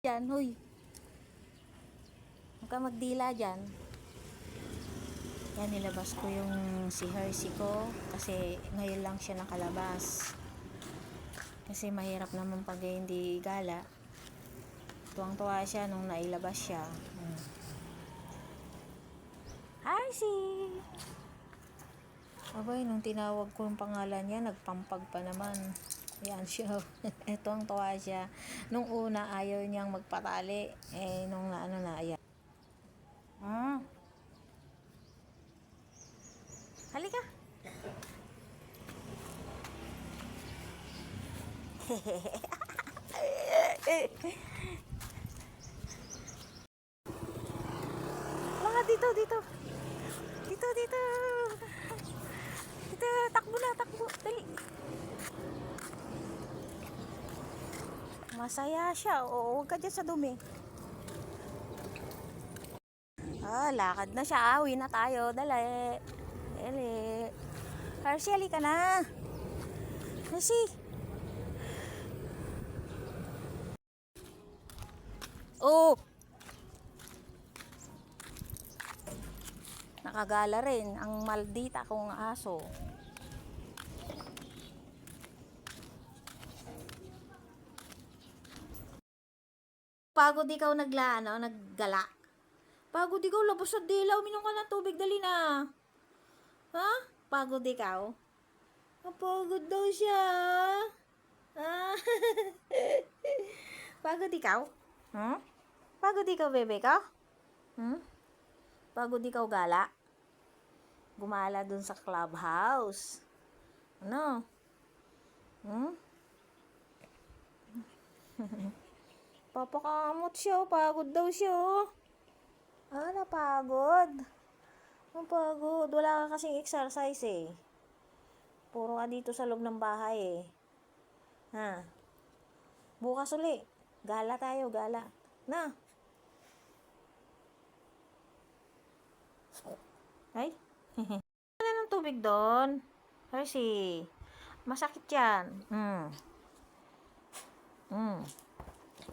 Yan, huy. Huwag ka magdila dyan. Yan, nilabas ko yung si Hershey ko kasi ngayon lang siya nakalabas. Kasi mahirap naman pag hindi gala. Tuwang-tuwa siya nung nailabas siya. Hershey! Abay, nung tinawag ko yung pangalan niya, nagpampag pa naman. Yan siya. Ito ang tuwa siya. Nung una, ayaw niyang magpatali. Nung ano na, ayan. Halika. Mga dito. Dito, takbo na, takbo. Dali. Masaya siya. Oo, huwag ka dyan sa dumi. Lakad na siya. Uwi na tayo. Dali. Dali. Hershey, halika na. Hershey. Oh. Nakagala rin ang maldita kong aso. Pagod ikaw naggala. Pagod ikaw, labas sa dilaw. Minom ka ng tubig, dali na. Ha? Pagod ikaw? Pagod daw siya. Ah. Pagod ikaw? Pagod ikaw, bebe ka? Pagod ikaw gala? Gumala dun sa clubhouse. Ano? Papakamot siya. Pagod daw siya. Napagod. Pagod. Wala ka kasing exercise eh. Puro ka dito sa loob ng bahay eh. Bukas uli. Gala tayo, gala. Na. Ay. Ano ng tubig doon? Hershey. Masakit yan.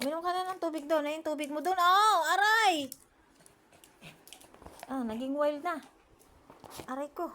Uminom ka na ng tubig doon. Ay, yung tubig mo doon. Oh, aray! Naging wild na. Aray ko.